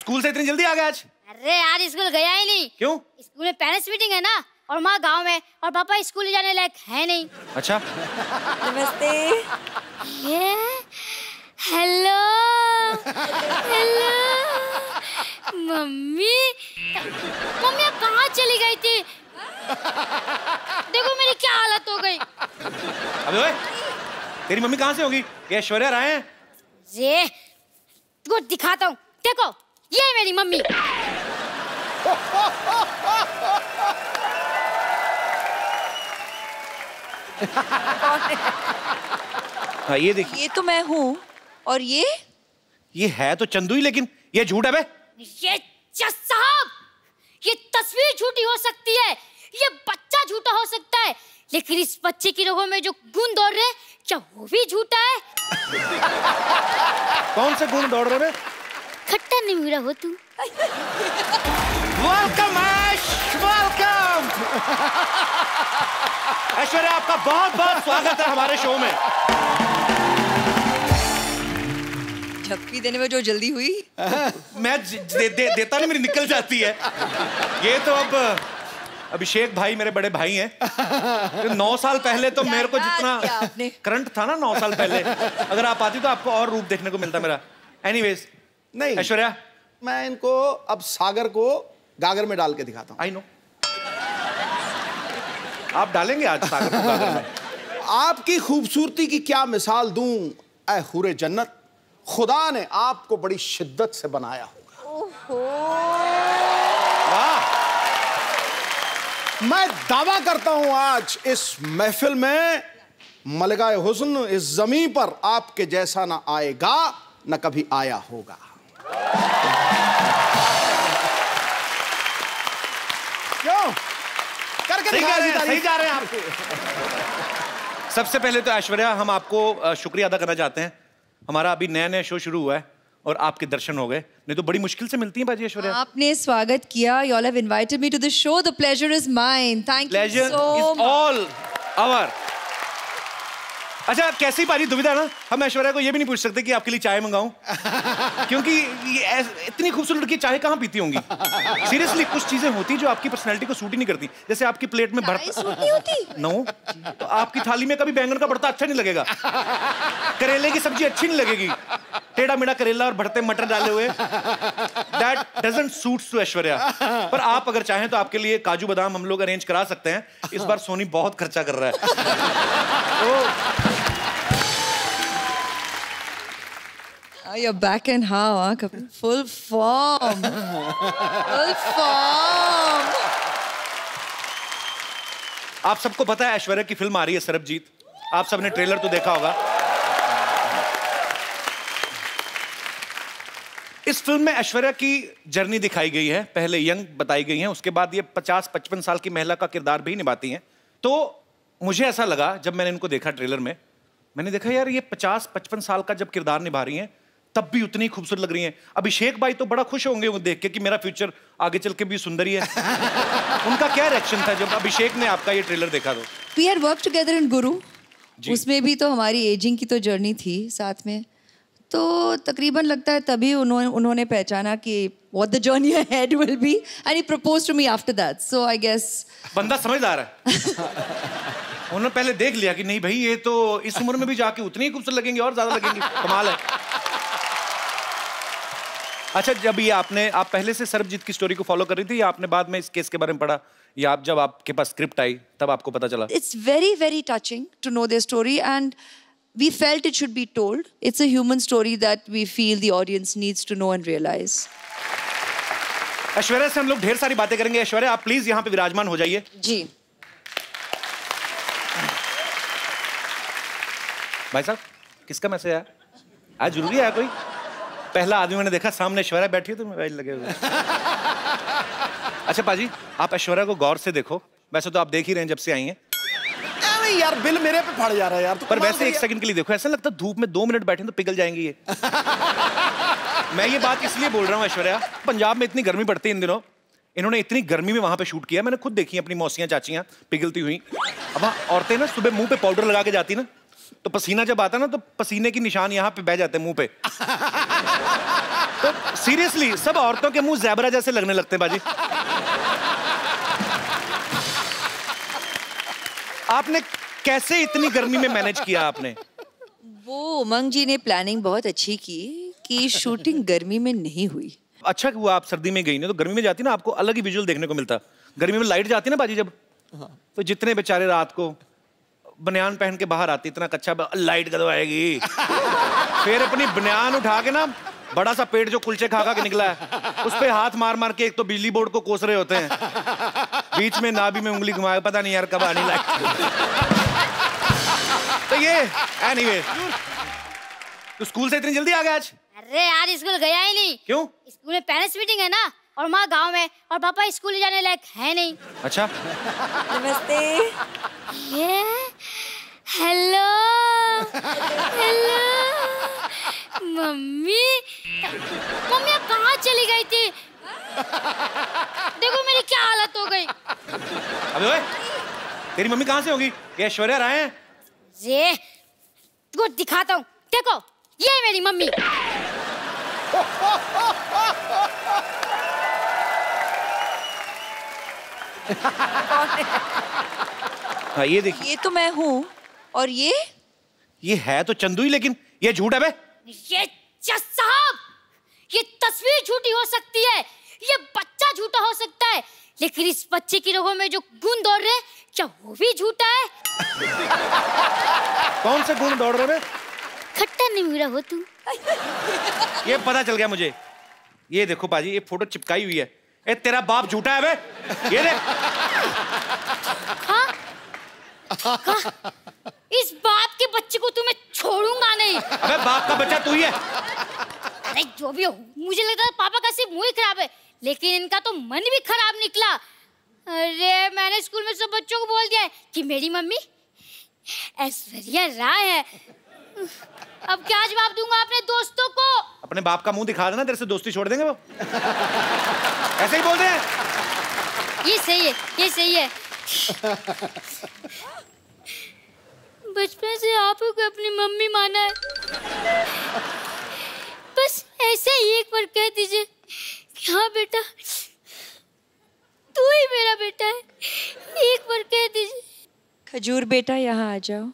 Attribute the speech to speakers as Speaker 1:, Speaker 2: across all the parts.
Speaker 1: School से इतनी जल्दी आ गए आज?
Speaker 2: अरे यार स्कूल गया ही नहीं।
Speaker 1: क्यों?
Speaker 2: स्कूल में पेरेंट्स मीटिंग है ना, और माँ गांव में, और पापा स्कूल जाने लायक है नहीं।
Speaker 1: अच्छा।
Speaker 3: नमस्ते।
Speaker 2: ये हेलो हेलो मम्मी। मम्मी आप कहाँ चली गई थी? देखो मेरी क्या हालत हो गई।
Speaker 1: अबे ओए, तेरी मम्मी कहाँ से होगी? ये ऐश्वर्या राय हैं।
Speaker 2: ये तुमको दिखाता हूँ, देखो ये मेरी मम्मी।
Speaker 1: हाँ ये देखिए।
Speaker 3: ये तो मैं हूँ, और ये
Speaker 1: है तो चंदू ही, लेकिन ये झूठ है बे।
Speaker 2: ये जज साहब, ये तस्वीर झूठी हो सकती है, ये बच्चा झूठा हो सकता है, लेकिन इस बच्चे की रगों में जो गुण दौड़ रहे हैं, क्या वो भी झूठा है?
Speaker 1: कौन से गुण दौड़ रहे हैं?
Speaker 2: खट्टा नहीं मेरा हो तू।
Speaker 1: वेलकम ऐश, वेलकम। ऐश्वर्या आपका बहुत बहुत स्वागत है हमारे शो में।
Speaker 3: झप्पी देने में जो जल्दी हुई।
Speaker 1: मैं देता नहीं, मेरी निकल जाती है। ये तो अब अभिषेक भाई मेरे बड़े भाई हैं। 9 साल पहले तो मेरे को जितना करंट था ना 9 साल पहले, अगर आप आती तो आपको और रूप देखने को मिलता मेरा। एनीवेज,
Speaker 4: नहीं
Speaker 1: ऐश्वर्या,
Speaker 4: मैं इनको अब सागर को गागर में डाल के दिखाता हूँ।
Speaker 1: I know. आप डालेंगे आज सागर को गागर में?
Speaker 4: आपकी खूबसूरती की क्या मिसाल दूं ऐ हुरे जन्नत, खुदा ने आपको बड़ी शिद्दत से बनाया होगा।
Speaker 1: वाह।
Speaker 4: मैं दावा करता हूं आज इस महफिल में मलगाए हुस्न इस जमीन पर आपके जैसा ना आएगा, न कभी आया होगा। क्यों? करके
Speaker 1: सही
Speaker 4: दिखाया
Speaker 1: जा रहे हैं आप। सबसे पहले तो ऐश्वर्या हम आपको शुक्रिया अदा करना चाहते हैं। हमारा अभी नया नया शो शुरू हुआ है और आपके दर्शन हो गए, नहीं तो बड़ी मुश्किल से मिलती है बाजी ऐश्वर्या।
Speaker 3: आपने स्वागत किया। You all have invited me to the show. The pleasure is mine. Thank you
Speaker 1: Pleasure
Speaker 3: so
Speaker 1: is
Speaker 3: much.
Speaker 1: all our. अच्छा, कैसी बारी दुविधा ना, हम ऐश्वर्या को ये भी नहीं पूछ सकते कि आपके लिए चाय मंगाऊं, क्योंकि ये इतनी खूबसूरत लड़की चाय कहाँ पीती होंगी। सीरियसली कुछ चीजें होती जो आपकी पर्सनैलिटी को सूट ही नहीं करती। जैसे आपकी प्लेट में
Speaker 3: चाय सूट नहीं होती?
Speaker 1: नो, तो आपकी थाली में कभी बैंगन का भरता अच्छा नहीं लगेगा, करेले की सब्जी अच्छी नहीं लगेगी, टेढ़ा मेढ़ा करेला और भरते मटर डाले हुए, that doesn't suits to Aishwarya. पर आप अगर चाहें तो आपके लिए काजू बादाम हम लोग अरेंज करा सकते हैं। इस बार सोनी बहुत खर्चा कर रहा है।
Speaker 3: You're back in how, huh? Kapil? Full form. Full form.
Speaker 1: आप सबको पता है ऐश्वर्या की फिल्म आ रही है सरबजीत। आप सबने ट्रेलर तो देखा होगा। इस फिल्म में ऐश्वर्या की जर्नी दिखाई गई है। पहले यंग बताई गई है, उसके बाद ये 50-55 साल की महिला का किरदार भी निभाती हैं। तो मुझे ऐसा लगा जब मैंने इनको देखा ट्रेलर में, मैंने देखा यार ये 50-55 साल का जब किरदार निभा रही हैं तब भी उतनी खूबसूरत लग रही हैं। अभिषेक भाई तो बड़ा खुश होंगे वो देख के कि मेरा फ्यूचर आगे चल के भी सुंदर ही है। उनका क्या रिएक्शन था जब अभिषेक ने आपका ये ट्रेलर देखा? तो
Speaker 3: We had worked together in Guru. उसमें भी तो हमारी एजिंग की तो जर्नी थी साथ में, तो तकरीबन लगता है तभी उन्होंने पहचाना कि what the journey ahead will be, and he proposed to me after that. So I guess
Speaker 1: बंदा समझदार है। उन्होंने पहले देख लिया कि नहीं भाई ये तो इस उम्र में भी जाके उतनी ही खूबसूरत लगेंगे और ज्यादा लगेंगी, कमाल है। अच्छा, जब ये आप पहले से सरबजीत की स्टोरी को फॉलो कर रही थी या आपने बाद में इस केस के बारे में पढ़ा, या आप जब आपके पास स्क्रिप्ट आई तब आपको पता चला?
Speaker 3: it's very very touching to know their story, and we felt it should be told. It's a human story that we feel the audience needs to know and realize.
Speaker 1: Aishwarya से हम लोग ढेर सारी बातें करेंगे। ऐश्वर्या आप प्लीज यहाँ पे विराजमान हो जाइए।
Speaker 3: जी
Speaker 1: भाई साहब, किसका मैसेज आया? आज जरूरी है कोई? पहला आदमी मैंने देखा सामने ऐश्वर्या बैठी है तो मोबाइल लगे हुए। अच्छा पाजी, आप ऐश्वर्या को गौर से देखो। वैसे तो आप देख ही रहे हैं जब से आई हैं।
Speaker 4: अरे यार बिल मेरे पे फट जा रहा है यार। तो
Speaker 1: पर वैसे 1 सेकंड के लिए देखो, ऐसा लगता है धूप में 2 मिनट बैठे तो पिघल जाएंगी ये। मैं ये बात इसलिए बोल रहा हूँ ऐश्वर्या, पंजाब में इतनी गर्मी पड़ती है इन दिनों, इन्होंने इतनी गर्मी में वहां पे शूट किया। मैंने खुद देखी अपनी मौसियां चाचियां पिघलती हुई। अब औरतें ना सुबह मुंह पे पाउडर लगा के जाती ना, तो पसीना जब आता ना तो पसीने की निशान यहाँ पे बह जाते हैं मुंह पे। तो सीरियसली सब औरतों के मुंह ज़ेबरा जैसे लगने लगते हैं बाजी। आपने कैसे इतनी गर्मी में मैनेज किया आपने?
Speaker 3: वो उमंग जी ने प्लानिंग बहुत अच्छी की कि शूटिंग गर्मी में नहीं हुई।
Speaker 1: अच्छा हुआ आप सर्दी में गई ना, तो गर्मी में जाती ना आपको अलग ही विजुअल देखने को मिलता। गर्मी में लाइट जाती ना बाजी जब, तो जितने बेचारे रात को बनियान पहन के बाहर आती, इतना कच्चा लाइट कदम आएगी, फिर अपनी बनियान उठा के ना बड़ा सा पेट जो कुलचे खा के निकला है उस पे हाथ मार मार के एक तो बिजली बोर्ड को कोस रहे होते हैं, बीच में नाभि में उंगली घुमाए, पता नहीं यार कब आनी लाइट। तो ये एनीवे, तो स्कूल से इतनी जल्दी आ गया आज?
Speaker 2: अरे यार स्कूल गया ही नहीं।
Speaker 1: क्यों?
Speaker 2: स्कूल में पेरेंट्स मीटिंग है ना, और माँ गांव में, और पापा स्कूल जाने लायक है नहीं।
Speaker 1: अच्छा।
Speaker 3: नमस्ते।
Speaker 2: ये हेलो हेलो मम्मी, मम्मी अब कहाँ चली गई थी? देखो मेरी क्या हालत हो गई।
Speaker 1: अबे ओए, तेरी मम्मी कहाँ से होगी? ये ऐश्वर्या राय हैं?
Speaker 2: ये तुझको दिखाता हूँ, देखो ये है मेरी मम्मी।
Speaker 1: हाँ ये देखिए,
Speaker 3: ये तो मैं हूँ, और ये
Speaker 1: है तो चंदू ही, लेकिन ये झूठ है बे।
Speaker 2: ये जज साहब, ये तस्वीर झूठी हो सकती है, ये बच्चा झूठा हो सकता है, लेकिन इस बच्चे की रगों में जो गुण दौड़ रहे हैं, क्या वो भी झूठा है?
Speaker 1: कौन से गुण दौड़ रहे हैं?
Speaker 2: खट्टा निमुरा हो तू।
Speaker 1: ये पता चल गया मुझे। ये देखो पाजी, ये फोटो चिपकाई हुई है। ए तेरा बाप झूठा है बे, ये देख।
Speaker 2: हाँ? हाँ? इस बाप के बच्चे को तुम्हें छोड़ूंगा नहीं।
Speaker 1: अबे बाप का बच्चा तू ही है।
Speaker 2: अरे जो भी हो, मुझे लगता है पापा का सिर्फ मुंह ही खराब है, लेकिन इनका तो मन भी खराब निकला। अरे मैंने स्कूल में सब बच्चों को बोल दिया है कि मेरी मम्मी ऐश्वर्या राय है। अब क्या जवाब दूंगा अपने दोस्तों को?
Speaker 1: अपने बाप का मुंह दिखा देना, तेरे से दोस्ती छोड़ देंगे वो। ऐसे ही बोल दे।
Speaker 2: ये सही है, ये सही है। बचपन से आप को अपनी मम्मी माना है, बस ऐसे ही एक बार कह दीजिए कि हाँ बेटा तू ही मेरा बेटा है, एक बार कह दीजिए।
Speaker 3: खजूर बेटा यहाँ आ जाओ।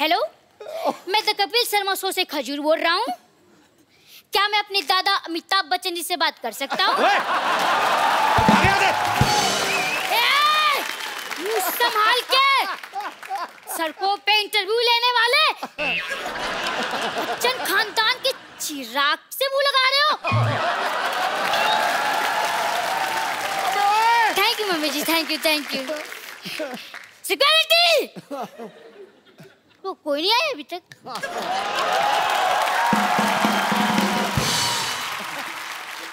Speaker 2: हेलो, मैं द कपिल शर्मा शो से खजूर बोल रहा हूँ। क्या मैं अपने दादा अमिताभ बच्चन जी से बात कर सकता हूँ? मुँह संभाल के, सड़कों पे इंटरव्यू लेने वाले बच्चन खानदान के चिराग से मुँह लगा रहे हो। Thank you mummy ji, thank you thank you. Security, वो कोई नहीं आया अभी तक।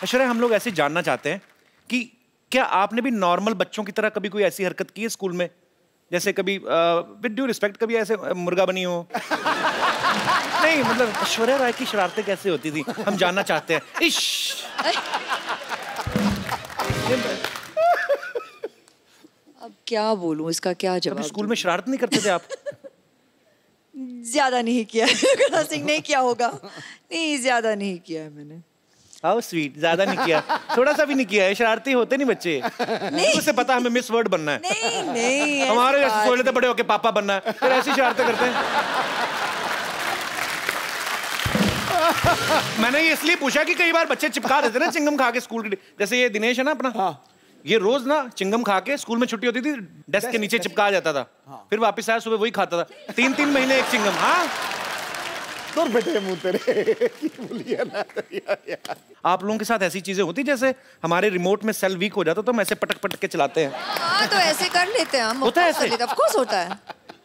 Speaker 1: ऐश्वर्या, हम लोग ऐसे जानना चाहते हैं कि क्या आपने भी नॉर्मल बच्चों की तरह कभी कोई ऐसी हरकत की है स्कूल में? जैसे कभी विद ड्यू रिस्पेक्ट कभी ऐसे मुर्गा बनी हो? नहीं मतलब ऐश्वर्या राय की शरारतें कैसे होती थी, हम जानना चाहते हैं। इश्श।
Speaker 3: अब क्या बोलूं, इसका क्या जवाब?
Speaker 1: कभी स्कूल में शरारत नहीं करते थे आप?
Speaker 3: ज्यादा नहीं किया है। सिंह नहीं किया होगा, नहीं ज्यादा नहीं किया है मैंने।
Speaker 1: हाउ स्वीट, ज्यादा नहीं किया, थोड़ा सा भी नहीं किया है। शरारती होते नहीं बच्चे, नहीं उसे पता हमें मिस वर्ड बनना है।
Speaker 3: नहीं नहीं,
Speaker 1: हमारे जैसे सोच लेते बड़े होके पापा बनना है, फिर ऐसी शरारतें करते हैं। मैंने ये इसलिए पूछा कि कई बार बच्चे चिपका देते ना चिंगम खा के स्कूल के, जैसे ये दिनेश है ना अपना, हाँ। ये रोज ना चिंगम खा के स्कूल में छुट्टी होती थी डेस्क के नीचे चिपका जाता था, हाँ। फिर वापस आया सुबह वही खाता था, 3-3 महीने एक चिंगम। हाँ
Speaker 4: दूर बेटे मुंह तेरे बोलिए ना यार।
Speaker 1: आप लोगों के साथ ऐसी चीजें होती जैसे हमारे रिमोट में सेल वीक हो जाता तो हम ऐसे पटक पटक के चलाते हैं?
Speaker 3: हाँ तो ऐसे कर लेते हैं हम।
Speaker 1: होता है ऐसे?
Speaker 3: ऑफ कोर्स होता है।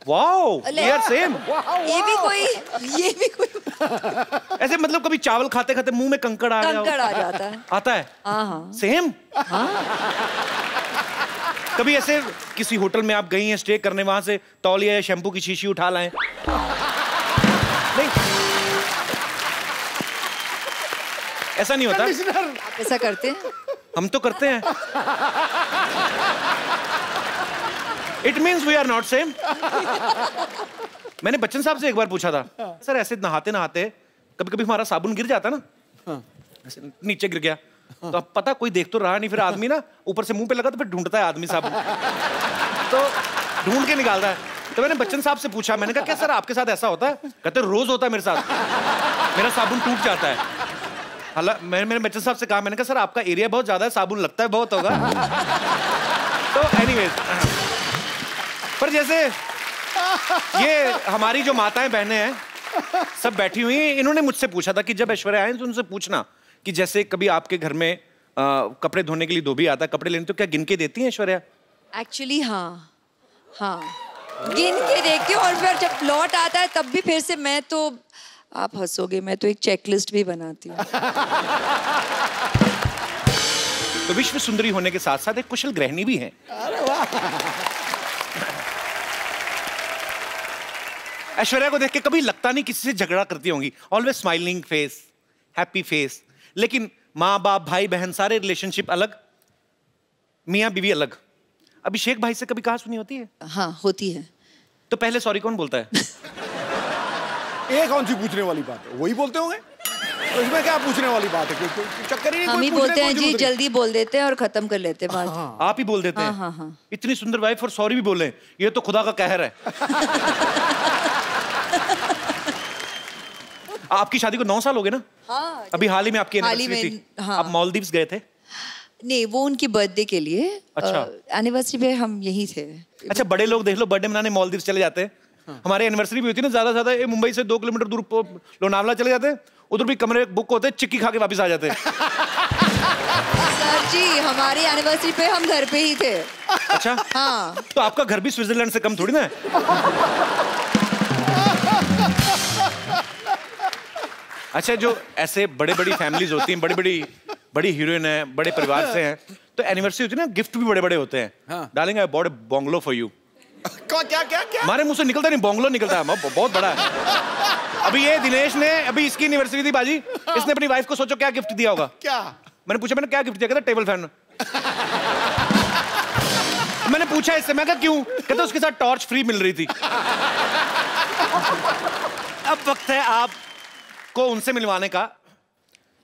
Speaker 1: Wow, we are same.
Speaker 3: ये भी कोई
Speaker 1: ऐसे मतलब कभी चावल खाते खाते मुंह में कंकड़ आ
Speaker 3: जाता है।
Speaker 1: आता है?
Speaker 3: हाँ
Speaker 1: सेम। कभी ऐसे किसी होटल में आप गई हैं स्टे करने, वहां से तौलिया या शैम्पू की शीशी उठा लाएं? नहीं, ऐसा नहीं होता।
Speaker 3: ऐसा करते हैं?
Speaker 1: हम तो करते हैं। It means we are not same. मैंने बच्चन साहब से एक बार पूछा था, सर ऐसे नहाते नहाते कभी कभी हमारा साबुन गिर जाता ना, ऐसे नीचे गिर गया, तो अब पता कोई देख तो रहा नहीं, फिर आदमी ना ऊपर से मुंह पे लगा तो फिर ढूंढता है आदमी साबुन, तो ढूंढ के निकालता है। तो मैंने बच्चन साहब से पूछा, मैंने कहा क्या सर आपके साथ ऐसा होता है? कहते रोज होता है मेरे साथ, मेरा साबुन टूट जाता है। हालांकि मैंने बच्चन साहब से कहा, मैंने कहा सर आपका एरिया बहुत ज्यादा है, साबुन लगता है बहुत होगा। तो एनीवेज, पर जैसे ये हमारी जो माताएं बहनें हैं सब बैठी हुई हैं, इन्होंने मुझसे पूछा था कि जब ऐश्वर्या आए तो उनसे पूछना कि जैसे कभी आपके घर में कपड़े धोने के लिए धोबी आता है कपड़े लेने, तो क्या गिन के देती हैं ऐश्वर्या?
Speaker 3: एक्चुअली हाँ, गिन के देखती हूँ, और फिर जब लौट आता है तब भी फिर से मैं तो, आप हंसोगे, मैं तो एक चेकलिस्ट भी बनाती हूँ।
Speaker 1: तो विश्व सुंदरी होने के साथ साथ एक कुशल गृहिणी भी हैं। ऐश्वर्या को देख के कभी लगता नहीं किसी से झगड़ा करती होंगी, always smiling face, happy face. लेकिन माँ बाप भाई बहन सारे रिलेशनशिप अलग, मियाँ बीवी अलग। अभिषेक भाई से कभी कहा सुनी होती है?
Speaker 3: हाँ होती है।
Speaker 1: तो पहले सॉरी कौन बोलता है?
Speaker 4: ये कौन सी पूछने वाली बात है, वही बोलते होंगे, तो इसमें क्या पूछने वाली बात है? कोई चक्कर ही नहीं।
Speaker 3: हम ही बोलते हैं जी, जल्दी बोल देते हैं और खत्म कर लेते हैं बात।
Speaker 1: आप ही बोल देते हैं?
Speaker 3: हाँ।
Speaker 1: इतनी सुंदर वाइफ और सॉरी भी बोले, ये तो खुदा का कहर है। आपकी शादी को 9 साल हो गए ना?
Speaker 3: हाँ,
Speaker 1: अभी हाल ही में आपकी एनिवर्सरी थी।
Speaker 3: हाँ।
Speaker 1: आप मालदीव्स गए थे?
Speaker 3: नहीं, वो उनकी बर्थडे के लिए।
Speaker 1: अच्छा।
Speaker 3: एनिवर्सरी पे हम यहीं थे।
Speaker 1: अच्छा, बड़े लोग देख लो बर्थडे मनाने मालदीव्स चले जाते हैं। हाँ। हमारे एनिवर्सरी भी होती है ना, ज्यादा ज्यादा मुंबई से 2 किलोमीटर दूर लोनावला चले जाते हैं, उधर भी कमरे बुक होते हैं, चिक्की खा के वापस आ जाते हैं।
Speaker 3: सर जी, हमारी एनिवर्सरी पे हम घर पे ही थे।
Speaker 1: अच्छा
Speaker 3: हाँ।
Speaker 1: तो आपका घर भी स्विट्जरलैंड से कम थोड़ी ना है। अच्छा, जो ऐसे बड़े बड़ी फैमिलीज होती हैं, बड़ी हीरोइन है, बड़े परिवार से हैं, तो एनिवर्सरी होती है ना, गिफ्ट भी बड़े बड़े होते हैं। हाँ। डालेंगे I bought a bungalow for you.
Speaker 4: क्या?
Speaker 1: हमारे मुंह से निकलता नहीं, बंगलो निकलता है, बहुत बड़ा है। अभी ये दिनेश ने, अभी इसकी एनिवर्सरी थी बाजी, इसने अपनी वाइफ को सोचो क्या गिफ्ट दिया होगा?
Speaker 4: क्या?
Speaker 1: मैंने पूछा, मैंने क्या गिफ्ट दिया? कहता टेबल फैन। मैंने पूछा इससे, मैं कहा क्यों? कहता उसके साथ टॉर्च फ्री मिल रही थी। अब वक्त है आपको उनसे मिलवाने का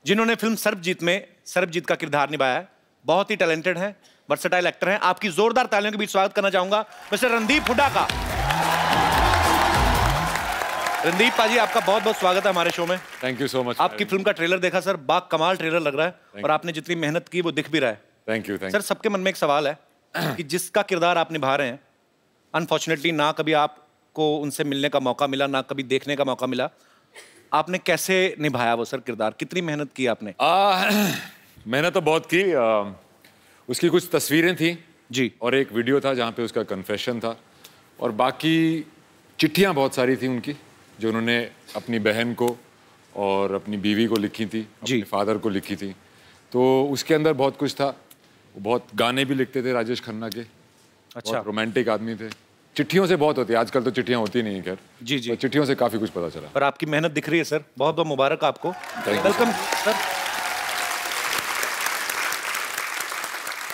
Speaker 1: जिन्होंने फिल्म सर्वजीत में सर्वजीत का किरदार निभाया है। बहुत ही टैलेंटेड है, वर्सेटाइल एक्टर हैं। आपकी जोरदार तालियों के बीच स्वागत करना चाहूंगा मिस्टर रणदीप हुड्डा का। रणदीप पाजी, आपका बहुत बहुत स्वागत है हमारे शो में।
Speaker 5: Thank you so much.
Speaker 1: आपकी फिल्म का ट्रेलर देखा सर, बाग कमाल ट्रेलर लग रहा है, और आपने जितनी मेहनत की वो दिख भी रहा है।
Speaker 5: Thank you.
Speaker 1: सर, सबके मन में एक सवाल है कि जिसका किरदार आप निभा रहे हैं, अनफॉर्चुनेटली ना कभी आपको उनसे मिलने का मौका मिला, ना कभी देखने का मौका मिला, आपने कैसे निभाया वो सर किरदार? कितनी मेहनत की आपने?
Speaker 5: मैंने तो बहुत की। उसकी कुछ तस्वीरें थी
Speaker 1: जी,
Speaker 5: और एक वीडियो था जहाँ पे उसका कन्फेशन था, और बाकी चिट्ठियाँ बहुत सारी थी उनकी जो उन्होंने अपनी बहन को और अपनी बीवी को लिखी थी, अपने फादर को लिखी थी। तो उसके अंदर बहुत कुछ था। वो बहुत गाने भी लिखते थे राजेश खन्ना के। अच्छा, रोमांटिक आदमी थे। चिट्ठियों से बहुत होती है, आजकल तो चिट्ठियाँ होती नहीं है खैर।
Speaker 1: जी।
Speaker 5: तो चिट्ठियों से काफी कुछ पता चला।
Speaker 1: पर आपकी मेहनत दिख रही है सर, बहुत बहुत मुबारक आपको। Welcome sir.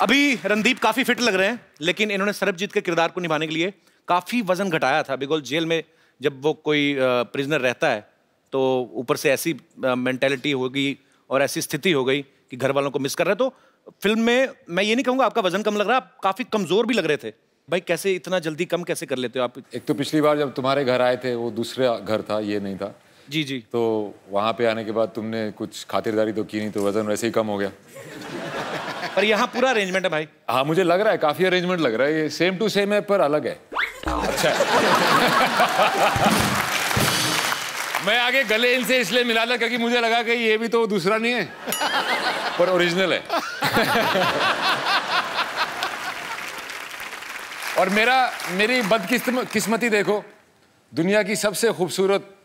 Speaker 1: अभी रणदीप काफी फिट लग रहे हैं, लेकिन इन्होंने सर्वजीत के किरदार को निभाने के लिए काफी वजन घटाया था, बिकॉज जेल में जब वो कोई प्रिजनर रहता है तो ऊपर से ऐसी मेंटेलिटी होगी और ऐसी स्थिति हो गई कि घर वालों को मिस कर रहे हैं। तो फिल्म में मैं ये नहीं कहूँगा आपका वजन कम लग रहा है, आप काफी कमजोर भी लग रहे थे। भाई कैसे इतना जल्दी कम कैसे कर लेते हो आप?
Speaker 5: एक तो पिछली बार जब तुम्हारे घर आए थे वो दूसरा घर था, ये नहीं था।
Speaker 1: जी।
Speaker 5: तो वहाँ पे आने के बाद तुमने कुछ खातिरदारी तो की नहीं, तो वजन वैसे ही कम हो गया।
Speaker 1: पर यहाँ पूरा अरेंजमेंट है भाई।
Speaker 5: हाँ, मुझे लग रहा है काफी अरेंजमेंट लग रहा है। ये सेम टू सेम है पर अलग है। अच्छा मैं आगे गले इनसे इसलिए मिला था क्योंकि मुझे लगा कि ये भी तो दूसरा नहीं है पर ओरिजिनल है। और मेरी बदकिस्मती देखो, दुनिया की सबसे खूबसूरत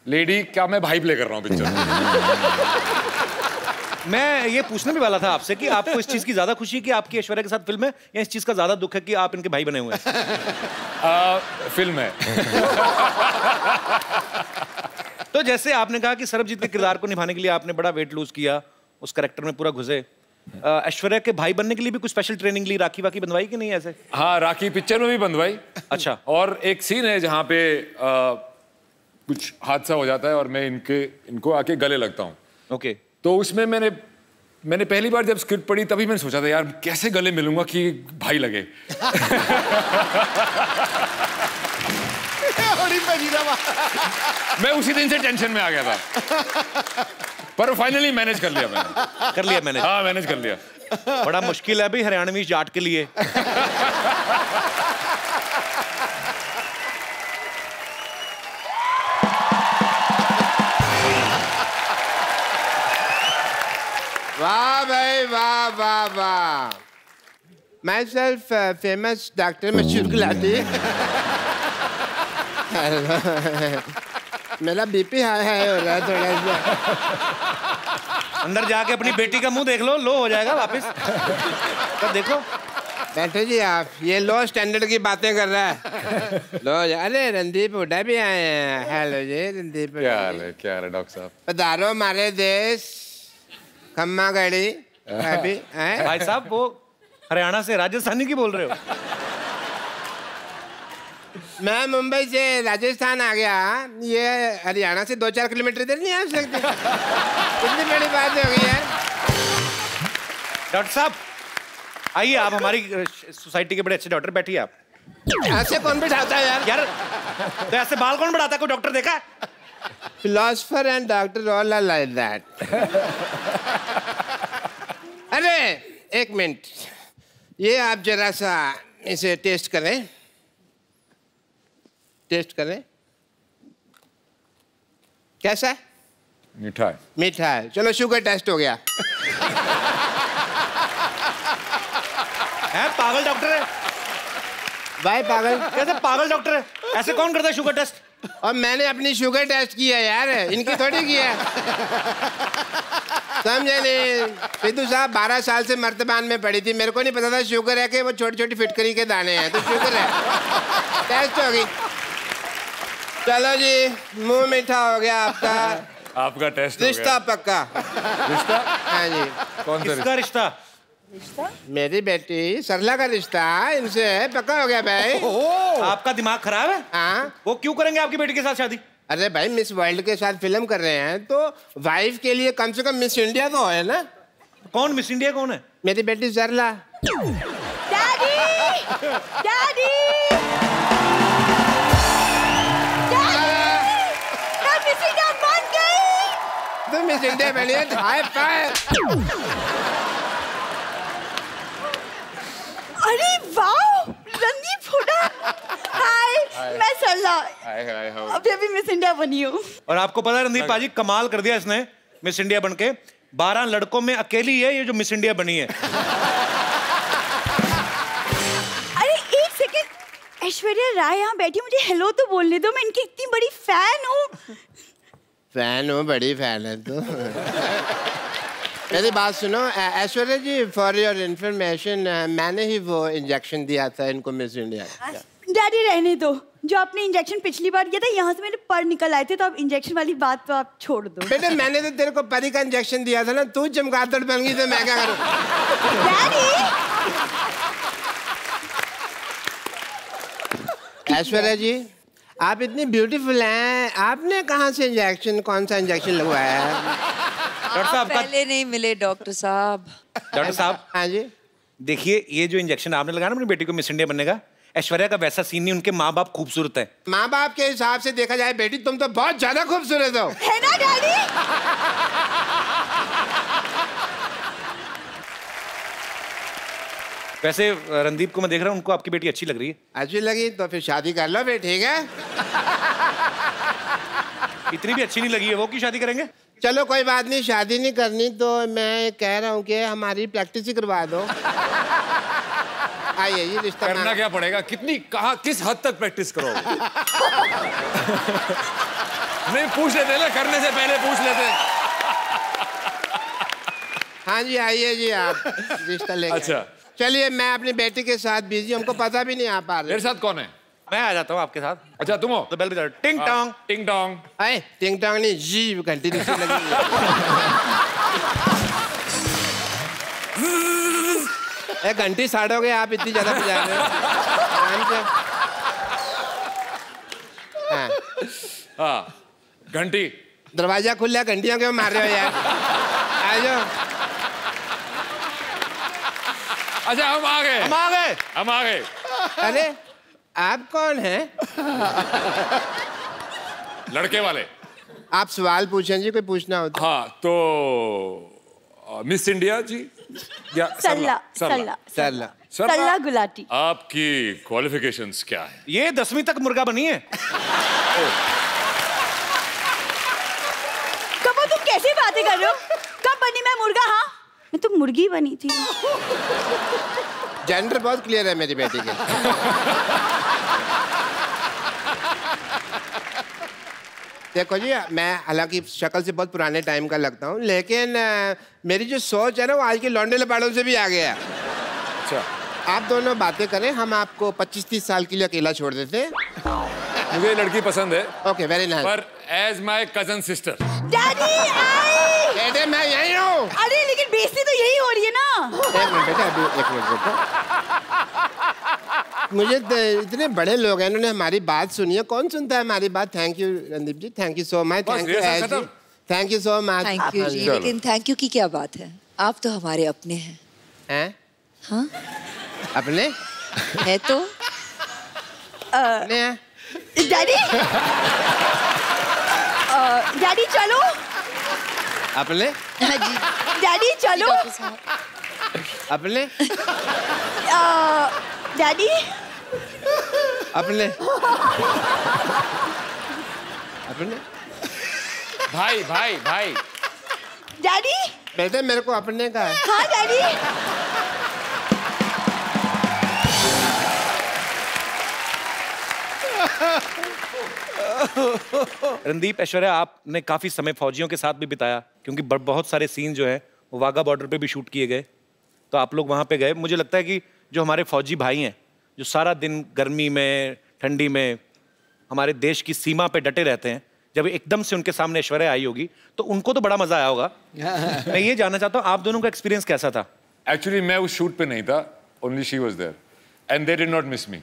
Speaker 5: लेडी का मैं भाई प्ले कर रहा हूँ पिक्चर।
Speaker 1: मैं ये पूछने भी वाला था आपसे कि आपको इस चीज की ज्यादा खुशी है कि आपकी ऐश्वर्या के साथ फिल्म है, या इस चीज का ज्यादा दुख है कि आप इनके भाई बने हुए हैं?
Speaker 5: फिल्म है।
Speaker 1: तो जैसे आपने कहा कि सर्वजीत के किरदार को निभाने के लिए आपने बड़ा वेट लूज किया, उस कैरेक्टर में पूरा घुसे, ऐश्वर्या के भाई बनने के लिए भी कुछ स्पेशल ट्रेनिंग ली, राखी वाकी बंधवाई कि नहीं ऐसे?
Speaker 5: हाँ, राखी पिक्चर में भी बंधवाई।
Speaker 1: अच्छा।
Speaker 5: और एक सीन है जहाँ पे कुछ हादसा हो जाता है और मैं इनको आके गले लगता हूँ।
Speaker 1: ओके।
Speaker 5: तो उसमें मैंने पहली बार जब स्क्रिप्ट पढ़ी तभी मैंने सोचा था यार कैसे गले मिलूंगा कि भाई लगे। मैं उसी दिन से टेंशन में आ गया था, पर फाइनली मैनेज कर लिया मैंने।
Speaker 1: कर लिया मैंने?
Speaker 5: हाँ, मैनेज कर लिया।
Speaker 1: बड़ा मुश्किल है अभी हरियाणवी जाट के लिए।
Speaker 6: वाह भाई वाह वाह वाह। माई सेल्फ फेमस डॉक्टर मशहूर गुलाटी। मेरा बीपी हाई हो रहा है थोड़ा सा।
Speaker 1: अंदर जाके अपनी बेटी का मुंह देख लो, लो हो जाएगा वापस। तब देखो।
Speaker 6: बैठो जी आप, ये लो स्टैंडर्ड की बातें कर रहा है। लो अरे रणदीप हुड्डा भी आए हैं। हेलो जी रणदीप।
Speaker 5: क्या हाल है डॉक्टर साहब?
Speaker 6: पधारो हमारे देश। खम्मा गड़ी अभी
Speaker 1: भाई साहब वो हरियाणा से राजस्थानी की बोल रहे हो?
Speaker 6: मैं मुंबई से राजस्थान आ गया, ये हरियाणा से 2-4 किलोमीटर इधर नहीं आ सकते। इतनी बड़ी बात हो गई यार।
Speaker 1: डॉक्टर साहब आइए, आप हमारी सोसाइटी के बड़े अच्छे डॉक्टर, बैठिए आप।
Speaker 6: ऐसे कौन बिठाता है यार?
Speaker 1: तो ऐसे बाल कौन बढ़ाता है? कोई डॉक्टर देखा?
Speaker 6: Philosopher and doctor all are like that. अरे एक मिनट, ये आप जरा सा इसे टेस्ट करें। टेस्ट करें। कैसा है?
Speaker 5: मीठा है।
Speaker 6: मीठा है। चलो शुगर टेस्ट हो गया।
Speaker 1: है पागल डॉक्टर है
Speaker 6: भाई पागल?
Speaker 1: कैसे पागल डॉक्टर है? ऐसे कौन करता है शुगर टेस्ट?
Speaker 6: और मैंने अपनी शुगर टेस्ट किया यार, इनकी थोड़ी किया। समझे नहीं? सिद्धू साहब 12 साल से मर्तबान में पड़ी थी, मेरे को नहीं पता था शुगर है कि वो छोटी छोटी फिटकरी के दाने हैं। तो शुगर है, टेस्ट हो गई। चलो जी, मुंह मीठा हो गया आपका।
Speaker 5: आपका टेस्ट हो गया।
Speaker 6: रिश्ता पक्का।
Speaker 5: रिश्ता?
Speaker 6: हाँ जी।
Speaker 5: कौन सा
Speaker 1: किसका रिश्ता?
Speaker 6: मेरी बेटी सरला का रिश्ता इनसे पक्का हो गया भाई।
Speaker 1: आपका दिमाग खराब है?
Speaker 6: हाँ।
Speaker 1: वो क्यों करेंगे आपकी बेटी के साथ शादी?
Speaker 6: अरे भाई मिस वर्ल्ड के साथ फिल्म कर रहे हैं तो वाइफ के लिए कम से कम मिस इंडिया तो है ना।
Speaker 1: कौन मिस इंडिया कौन है?
Speaker 6: मेरी बेटी सरला।
Speaker 3: डैडी! डैडी! मैं मिस इंडिया बन गई!
Speaker 6: तुम मिस इंडिया बनी है, हाई फाइव।
Speaker 3: अरे वाह! रणदीप हुड्डा! हाय, मैं सरला। अभी अभी मिस इंडिया बनी हूँ।
Speaker 1: और आपको पता है रणदीप पाजी कमाल कर दिया इसने मिस इंडिया बनके। 12 लड़कों में अकेली है ये जो मिस इंडिया बनी है।
Speaker 3: अरे एक सेकंड, ऐश्वर्या राय यहाँ बैठी, मुझे हेलो तो बोलने दो, मैं इनकी इतनी बड़ी फैन हूँ।
Speaker 6: फैन हो? बड़ी फैन है तो। मेरी बात सुनो ऐश्वर्या जी, फॉर योर इंफॉर्मेशन, मैंने ही वो इंजेक्शन दिया था इनको मिस इंडिया।
Speaker 3: डैडी रहने दो, जो आपने इंजेक्शन पिछली बार किया था यहाँ से मेरे पर निकल आए थे, तो अब इंजेक्शन वाली बात तो आप छोड़ दो।
Speaker 6: बेटे मैंने तो तेरे को परी का इंजेक्शन दिया था ना, तू चमगादड़ बन गई तो मैं क्या करूँ?
Speaker 3: डैडी!
Speaker 6: ऐश्वर्या जी आप इतनी ब्यूटीफुल हैं, आपने कहाँ से इंजेक्शन, कौन सा इंजेक्शन लगवाया है?
Speaker 1: डॉक्टर साहब
Speaker 3: पहले नहीं मिले डॉक्टर साहब।
Speaker 1: डॉक्टर साहब
Speaker 6: हाँ जी।
Speaker 1: देखिए ये जो इंजेक्शन आपने लगाया ना अपनी बेटी को मिस इंडिया बनने का, ऐश्वर्या का वैसा सीन नहीं, उनके माँ बाप खूबसूरत है।
Speaker 6: माँ बाप के हिसाब से देखा जाए बेटी तुम तो बहुत ज्यादा खूबसूरत हो।
Speaker 3: है ना डैडी?
Speaker 1: वैसे रणदीप को मैं देख रहा हूँ, उनको आपकी बेटी अच्छी लग रही है।
Speaker 6: अच्छी लगी तो फिर शादी कर लो फिर, ठीक है?
Speaker 1: इतनी भी अच्छी नहीं लगी है वो, की शादी करेंगे?
Speaker 6: चलो कोई बात नहीं, शादी नहीं करनी तो मैं कह रहा हूँ कि हमारी प्रैक्टिस ही करवा दो। आइए ये रिश्ता
Speaker 5: करना क्या पड़ेगा? कितनी, कहाँ, किस हद तक प्रैक्टिस करोगे? नहीं पूछ लेते ना, करने से पहले पूछ लेते।
Speaker 6: हाँ जी आइए जी आप रिश्ता लेके।
Speaker 5: अच्छा
Speaker 6: चलिए मैं अपनी बेटी के साथ बिजी, हमको पता भी नहीं आ पा रहा।
Speaker 5: मेरे साथ कौन है?
Speaker 1: मैं आ जाता हूँ आपके साथ।
Speaker 5: अच्छा तुम हो?
Speaker 1: तो बेल बजा, टिंग टोंग।
Speaker 5: टिंग टोंग।
Speaker 6: अरे टिंग टोंग नहीं, जी घंटी दूसरी लगी। घंटी स्टार्ट हो गई, आप इतनी ज्यादा बजा रहे हो। आराम से। हाँ।
Speaker 5: हाँ, घंटी।
Speaker 6: दरवाजा खुला, घंटियों क्यों मार रहे हो यार? आ जाओ।
Speaker 5: अच्छा, हम आ गए। हम आ गए।
Speaker 6: अरे आप कौन हैं?
Speaker 5: लड़के वाले।
Speaker 6: आप सवाल पूछें जी, कोई पूछना हो तो।
Speaker 5: हाँ, तो मिस इंडिया जी या
Speaker 7: सल्ला गुलाटी।
Speaker 5: आपकी क्वालिफिकेशंस क्या है?
Speaker 1: ये 10वीं तक मुर्गा बनी है।
Speaker 7: कब तुम कैसी बातें कर रहे हो? कब बनी मैं मुर्गा? हाँ, मैं तो मुर्गी बनी थी।
Speaker 6: जेंडर बहुत क्लियर है मेरी बेटी के। देखो जी, मैं हालांकि शक्ल से बहुत पुराने टाइम का लगता हूँ, लेकिन मेरी जो सोच है ना वो आज के लौंडे लपाड़ों से भी आ गया है।
Speaker 5: अच्छा,
Speaker 6: आप दोनों बातें करें, हम आपको 25-30 साल के लिए अकेला छोड़ देते हैं।
Speaker 5: मुझे लड़की पसंद है।
Speaker 6: Okay, very nice.
Speaker 5: पर as my cousin sister.
Speaker 7: Daddy आई।
Speaker 6: बेटे मैं यही हूँ।
Speaker 7: अरे लेकिन बेइज्जती तो यही हो रही है ना।
Speaker 6: एक मिनट बेटा, अभी एक मिनट बेटा। मुझे इतने बड़े लोग हैं, इन्होंने हमारी बात सुनी है। कौन सुनता है हमारी बात? Thank you Randeep ji, thank you so much. Thank you thank you so much.
Speaker 3: Thank you जी, लेकिन थैंक यू की क्या बात है? आप तो हमारे अपने हैं।
Speaker 6: हैं?
Speaker 3: हाँ,
Speaker 6: अपने
Speaker 3: है तो।
Speaker 6: अपने हैं?
Speaker 7: डैडी डैडी चलो।
Speaker 6: अपने?
Speaker 3: हाँ जी।
Speaker 7: डैडी चलो।
Speaker 6: अपने?
Speaker 7: डैडी
Speaker 6: अपने? अपने?
Speaker 5: भाई भाई भाई।
Speaker 7: डैडी।
Speaker 6: बेटे मेरे को अपने का है।
Speaker 7: हाँ डैडी।
Speaker 1: रणदीप, ऐश्वर्या, आपने काफी समय फौजियों के साथ भी बिताया, क्योंकि बहुत सारे सीन जो हैं वो वाघा बॉर्डर पे भी शूट किए गए, तो आप लोग वहां पे गए। मुझे लगता है कि जो हमारे फौजी भाई हैं, जो सारा दिन गर्मी में ठंडी में हमारे देश की सीमा पे डटे रहते हैं, जब एकदम से उनके सामने ऐश्वर्या आई होगी तो उनको तो बड़ा मजा आया होगा। मैं ये जानना चाहता हूँ, आप दोनों का एक्सपीरियंस कैसा था?
Speaker 5: एक्चुअली मैं उस शूट पे नहीं था, only she was there and they did not miss me.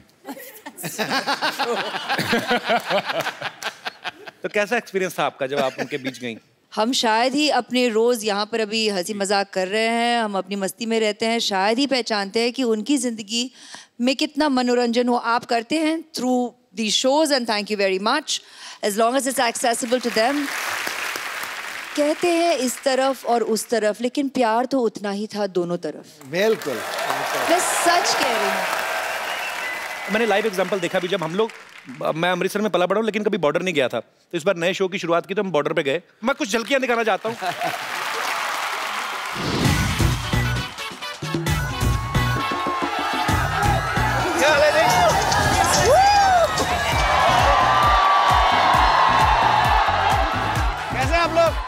Speaker 1: तो कैसा एक्सपीरियंस था आपका जब आप उनके बीच गई?
Speaker 3: हम शायद ही अपने रोज यहाँ पर अभी हंसी मजाक कर रहे हैं, हम अपनी मस्ती में रहते हैं, शायद ही पहचानते हैं कि उनकी जिंदगी में कितना मनोरंजन हो। आप करते हैं through the shows and thank you very much, as long as it's accessible to them. कहते हैं इस तरफ और उस तरफ, लेकिन प्यार तो उतना ही था दोनों तरफ।
Speaker 4: बिल्कुल,
Speaker 3: मैं सच कह रही हूँ।
Speaker 1: मैंने लाइव एग्जांपल देखा भी, जब हम लोग, मैं अमृतसर में पला बड़ा हूँ लेकिन कभी बॉर्डर नहीं गया था, तो इस बार नए शो की शुरुआत की तो हम बॉर्डर पे गए। मैं कुछ झलकियां दिखाना चाहता हूँ। कैसे आप लोग?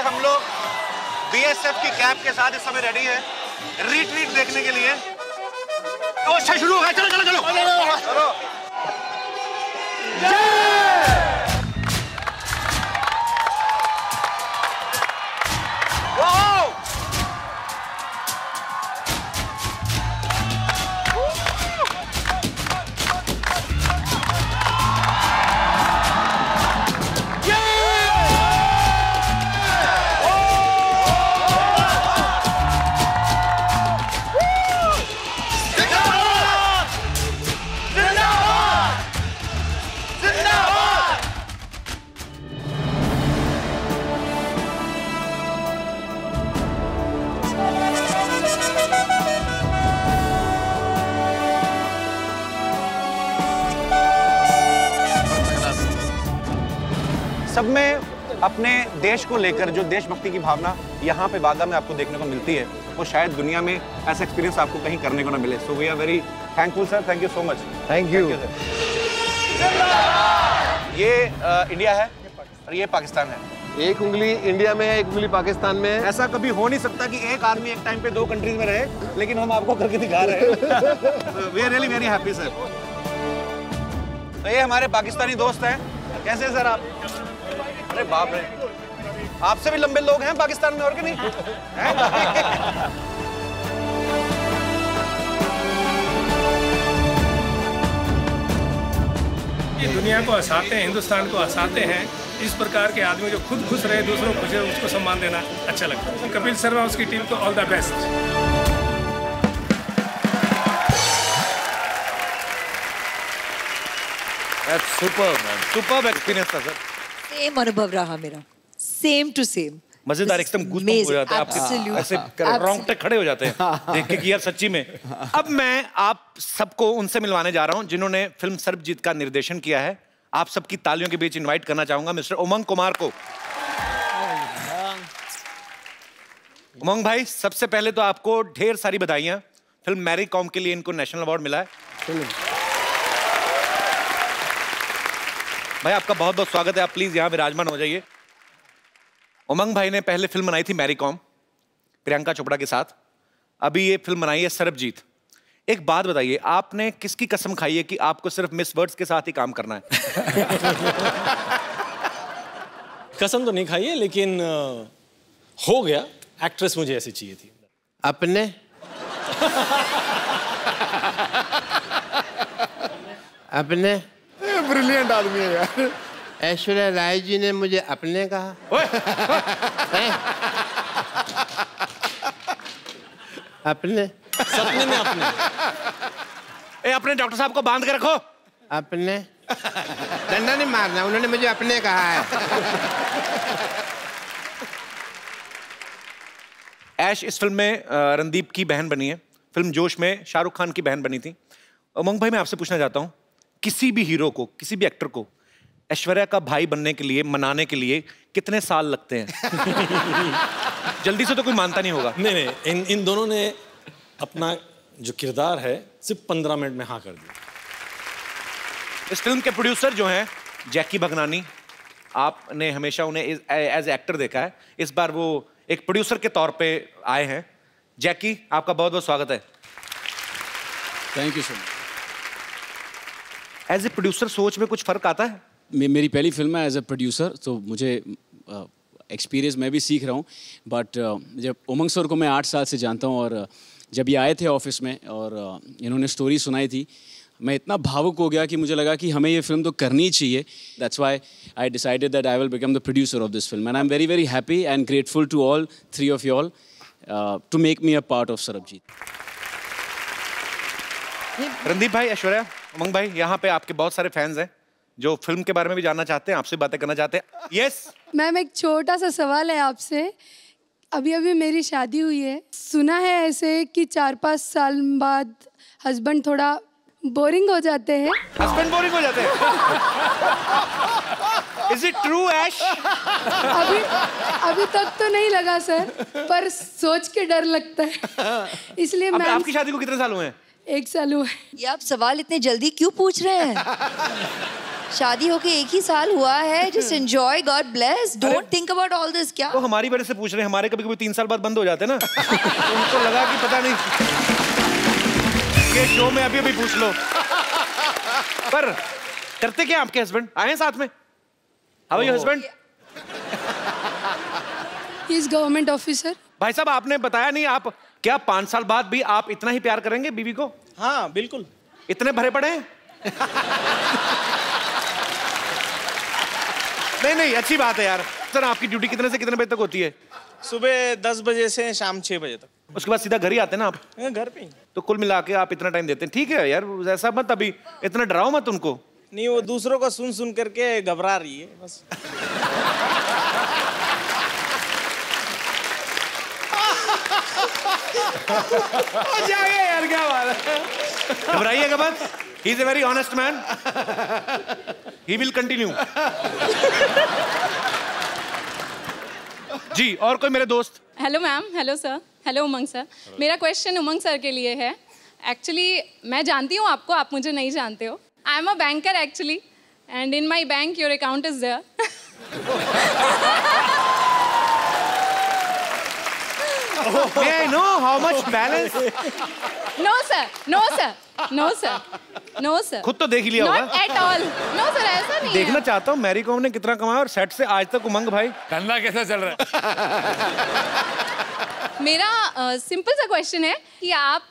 Speaker 1: हम लोग बीएसएफ की कैप के साथ इस समय रेडी है रिट्रीट देखने के लिए। तो शुरू हो गया, चलो चलो चलो चलो। सब में अपने देश को लेकर जो देशभक्ति की भावना यहाँ पे वाघा में आपको देखने को मिलती है, वो शायद दुनिया में ऐसा एक्सपीरियंस आपको कहीं करने को ना मिले। So we are very thankful sir, thank you so much.
Speaker 4: Thank you.
Speaker 1: ये इंडिया है, और ये पाकिस्तान है।
Speaker 8: एक उंगली इंडिया में है, एक उंगली पाकिस्तान में है।
Speaker 1: ऐसा कभी हो नहीं सकता कि एक आदमी एक टाइम पे 2 कंट्रीज में रहे, लेकिन हम आपको करके दिखा रहे हैं। We are really very happy sir. तो ये हमारे पाकिस्तानी दोस्त हैं। कैसे हैं सर आप? अरे बाप रे, आपसे भी लंबे लोग हैं पाकिस्तान में, और क्या नहीं हैं?
Speaker 9: ये दुनिया को हंसाते हैं, हिंदुस्तान को हंसाते हैं। इस प्रकार के आदमी जो खुद खुश रहे, दूसरों को खुश रहे, उसको सम्मान देना अच्छा लगता है। कपिल शर्मा उसकी टीम को all the best.
Speaker 1: Superb experience था सर।
Speaker 3: सेम अनुभव रहा मेरा, सेम टू सेम।
Speaker 1: मजेदार, एकदम गूज़बम्प हो जाता है आपके, ऐसे रोंगटे खड़े हो जाते हैं देख के कि यार सच्ची में। अब मैं आप सबको उनसे मिलवाने जा रहा हूं जिन्होंने फिल्म सर्वजीत का निर्देशन किया है। आप सबकी तालियों के बीच इनवाइट करना चाहूंगा मिस्टर उमंग कुमार को। उमंग भाई, सबसे पहले तो आपको ढेर सारी बधाइयां। फिल्म मैरी कॉम के लिए इनको नेशनल अवार्ड मिला है। भाई आपका बहुत बहुत स्वागत है, आप प्लीज यहाँ विराजमान हो जाइए। उमंग भाई ने पहले फिल्म बनाई थी मैरी कॉम प्रियंका चोपड़ा के साथ, अभी ये फिल्म बनाई है सरबजीत। एक बात बताइए, आपने किसकी कसम खाई है कि आपको सिर्फ मिस वर्ड्स के साथ ही काम करना है?
Speaker 10: कसम तो नहीं खाई है, लेकिन हो गया। एक्ट्रेस मुझे ऐसी चाहिए थी।
Speaker 6: अपने अपने
Speaker 4: ब्रिलियंट आदमी है यार।
Speaker 6: ऐश्वर्या राय जी ने मुझे अपने कहा। अपने
Speaker 10: सपने में अपने।
Speaker 1: अपने डॉक्टर साहब को बांध के रखो।
Speaker 6: अपने डंडा नहीं मारना, उन्होंने मुझे अपने कहा है।
Speaker 1: ऐश इस फिल्म में रणदीप की बहन बनी है। फिल्म जोश में शाहरुख खान की बहन बनी थी। उमंग भाई, मैं आपसे पूछना चाहता हूँ, किसी भी हीरो को, किसी भी एक्टर को ऐश्वर्या का भाई बनने के लिए, मनाने के लिए कितने साल लगते हैं? जल्दी से तो कोई मानता नहीं होगा।
Speaker 10: नहीं, इन दोनों ने अपना जो किरदार है सिर्फ 15 मिनट में हाँ कर दिया।
Speaker 1: इस फिल्म के प्रोड्यूसर जो हैं जैकी भगनानी, आपने हमेशा उन्हें एज एक्टर देखा है, इस बार वो एक प्रोड्यूसर के तौर पे आए हैं। जैकी, आपका बहुत बहुत स्वागत है।
Speaker 11: Thank you so much.
Speaker 1: As a producer सोच में कुछ फर्क आता है?
Speaker 11: मेरी पहली फिल्म है एज ए प्रोड्यूसर, तो मुझे एक्सपीरियंस मैं भी सीख रहा हूँ। बट जब उमंग सर को मैं 8 साल से जानता हूँ, और जब ये आए थे ऑफिस में और इन्होंने स्टोरी सुनाई थी, मैं इतना भावुक हो गया कि मुझे लगा कि हमें ये फिल्म तो करनी चाहिए। That's why I decided that I will become the producer of this film, and I am very very happy and grateful to all 3 of you all to make me a part of Sarabjit.
Speaker 1: Randeep भाई, ऐश्वर्या, उमंग भाई, यहाँ पे आपके बहुत सारे fans हैं जो film के बारे में भी जानना चाहते हैं, आपसे बातें करना चाहते हैं। यस
Speaker 12: मैम, एक छोटा सा सवाल है आपसे। अभी अभी मेरी शादी हुई है, सुना है ऐसे कि 4-5 साल बाद हस्बैंड थोड़ा बोरिंग हो जाते हैं।
Speaker 1: हस्बैंड बोरिंग हो जाते हैं? Is it true, ऐश?
Speaker 12: अभी तक तो नहीं लगा सर, पर सोच के डर लगता है। इसलिए मैं
Speaker 1: आपकी शादी को कितने साल हुए हैं?
Speaker 12: 1 साल हुआ है।
Speaker 3: ये आप सवाल इतने जल्दी क्यों पूछ रहे हैं? शादी होके 1 ही साल हुआ है। Just enjoy, God bless, don't think about all this. क्या
Speaker 1: तो हमारी वजह से पूछ रहे हैं? हमारे कभी कभी 3 साल बाद बंद हो जाते हैं ना। तो उनको लगा कि पता नहीं, ये शो में अभी अभी पूछ लो। पर करते क्या आपके हस्बैंड? आए हैं साथ में? How are your husband?
Speaker 12: He is government officer.
Speaker 1: भाई साहब, आपने बताया नहीं, आप क्या 5 साल बाद भी आप इतना ही प्यार करेंगे बीवी को?
Speaker 10: हाँ बिल्कुल।
Speaker 1: इतने भरे पड़े हैं? नहीं, अच्छी बात है यार। सर, आपकी ड्यूटी कितने से कितने बजे तक होती है?
Speaker 10: सुबह 10 बजे से शाम 6 बजे तक।
Speaker 1: उसके बाद सीधा घर ही आते हैं ना आप?
Speaker 10: घर पे ही।
Speaker 1: तो कुल मिला के आप इतना टाइम देते हैं। ठीक है यार, ऐसा मत, अभी इतना डराओ मत उनको।
Speaker 10: नहीं, वो दूसरों को सुन सुन करके घबरा रही है बस।
Speaker 1: जाइए यार, क्या बात है। घबराइएगा मत, he is a very honest man, he will continue. जी, और कोई मेरे दोस्त?
Speaker 13: Hello ma'am, hello sir, hello Umang sir. मेरा क्वेश्चन उमंग सर के लिए है। एक्चुअली मैं जानती हूँ आपको, आप मुझे नहीं जानते हो। I am a banker actually, and in my bank your account is there.
Speaker 1: May I know how much balance?
Speaker 13: No sir, no sir, no sir, no sir.
Speaker 1: खुद तो देख ही लिया होगा।
Speaker 13: Not at all. No sir, ऐसा नहीं है।
Speaker 1: देखना चाहता हूँ मैरी कॉम ने कितना कमाया और सेट से आज तक उमंग भाई
Speaker 5: धंधा कैसा चल रहा है?
Speaker 13: मेरा सिंपल सा क्वेश्चन है कि आप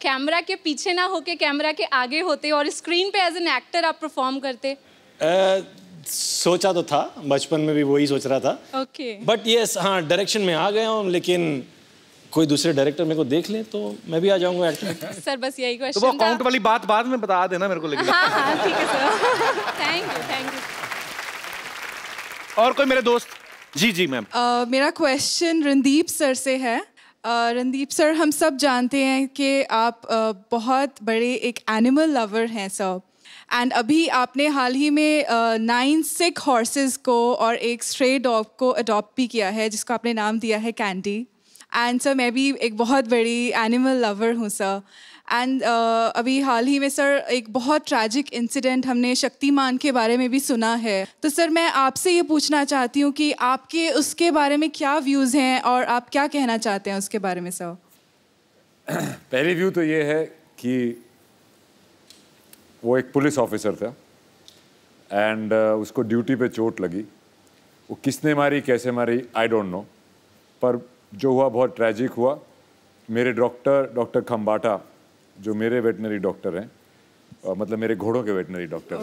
Speaker 13: कैमरा के पीछे ना होके कैमरा के आगे होते और स्क्रीन पे एज एन एक्टर आप परफॉर्म करते?
Speaker 10: सोचा तो था, बचपन में भी वही सोच रहा था।
Speaker 13: ओके।
Speaker 10: बट यस, हाँ डायरेक्शन में आ गया हूँ, लेकिन कोई दूसरे डायरेक्टर मेरे को देख ले तो मैं भी आ जाऊंगा एक्टर।
Speaker 13: सर बस यही क्वेश्चन
Speaker 1: था। तो वो अकाउंट वाली बात बाद में बता देना मेरे को लेकिन।
Speaker 13: हाँ ठीक है सर। Thank you.
Speaker 1: और कोई मेरे दोस्त? जी मैम।
Speaker 14: मेरा क्वेश्चन रणदीप सर से है। रणदीप सर, हम सब जानते हैं कि आप बहुत बड़े एक एनिमल लवर हैं सर, एंड अभी आपने हाल ही में 9 सिक हॉर्सेस को और एक स्ट्रे डॉग को अडॉप्ट भी किया है जिसको आपने नाम दिया है कैंडी। एंड सर मैं भी एक बहुत बड़ी एनिमल लवर हूँ सर, एंड अभी हाल ही में सर एक बहुत ट्रैजिक इंसिडेंट हमने शक्तिमान के बारे में भी सुना है। तो सर मैं आपसे ये पूछना चाहती हूँ कि आपके उसके बारे में क्या व्यूज़ हैं और आप क्या कहना चाहते हैं उसके बारे में सर?
Speaker 5: पहली व्यू तो ये है कि वो एक पुलिस ऑफिसर था एंड उसको ड्यूटी पे चोट लगी। वो किसने मारी कैसे मारी आई डोंट नो, पर जो हुआ बहुत ट्रैजिक हुआ। मेरे डॉक्टर खम्बाटा जो मेरे वेटनरी डॉक्टर हैं, मतलब मेरे घोड़ों के वेटनरी डॉक्टर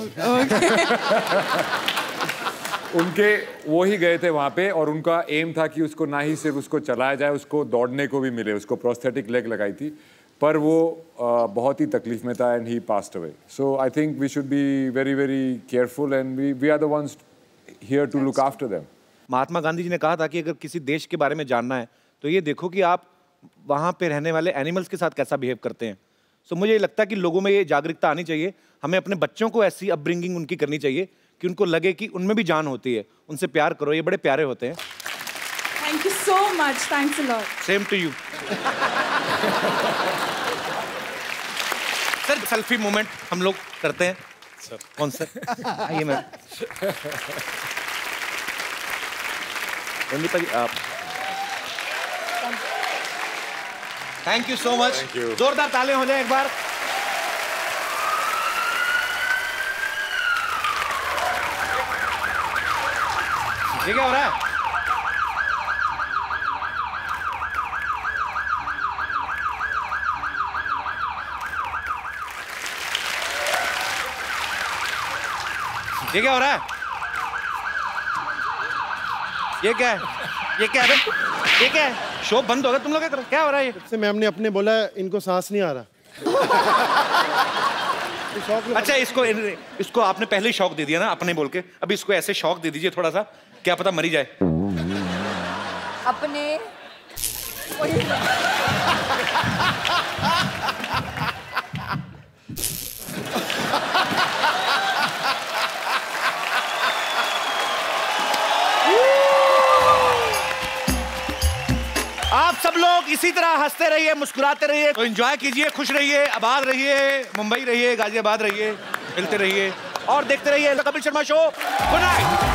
Speaker 5: उनके वो ही गए थे वहाँ पे और उनका एम था कि उसको ना ही सिर्फ उसको चलाया जाए, उसको दौड़ने को भी मिले। उसको प्रोस्थेटिक लेग लगाई थी पर वो बहुत ही तकलीफ में था and he passed away. So I think we should be very very careful and we are the ones here to look after them.
Speaker 1: Mahatma Gandhi ji ने कहा था कि अगर किसी देश के बारे में जानना है तो ये देखो कि आप वहाँ पे रहने वाले एनिमल्स के साथ कैसा बिहेव करते हैं। सो मुझे लगता है कि लोगों में ये जागरूकता आनी चाहिए। हमें अपने बच्चों को ऐसी अपब्रिंगिंग उनकी करनी चाहिए कि उनको लगे कि उनमें भी जान होती है। उनसे प्यार करो, ये बड़े प्यारे होते हैं।
Speaker 14: Thank you so much, thanks a lot.
Speaker 1: Same to you. Sir selfie moment हम लोग करते हैं सर। कौन सा? आइए मैम। रणदीप जी आप। Thank you so much. जोरदार तालियां हो जाए एक बार। ये क्या हो रहा है? ये क्या हो रहा है? ये क्या है? ये क्या है? ये क्या है? शो बंद हो गया तुम लोग क्या हो रहा है?
Speaker 15: से मैम ने अपने बोला इनको सांस नहीं आ रहा।
Speaker 1: अच्छा इसको आपने पहले ही शौक दे दिया ना अपने बोल के। अभी इसको ऐसे शौक दे दीजिए थोड़ा सा, क्या पता मरी जाए।
Speaker 3: अपने
Speaker 1: आप सब लोग इसी तरह हंसते रहिए, मुस्कुराते रहिए, तो एंजॉय कीजिए, खुश रहिए, आबाद रहिए, मुंबई रहिए, गाजियाबाद रहिए, मिलते रहिए और देखते रहिए Kapil Sharma show. Good night.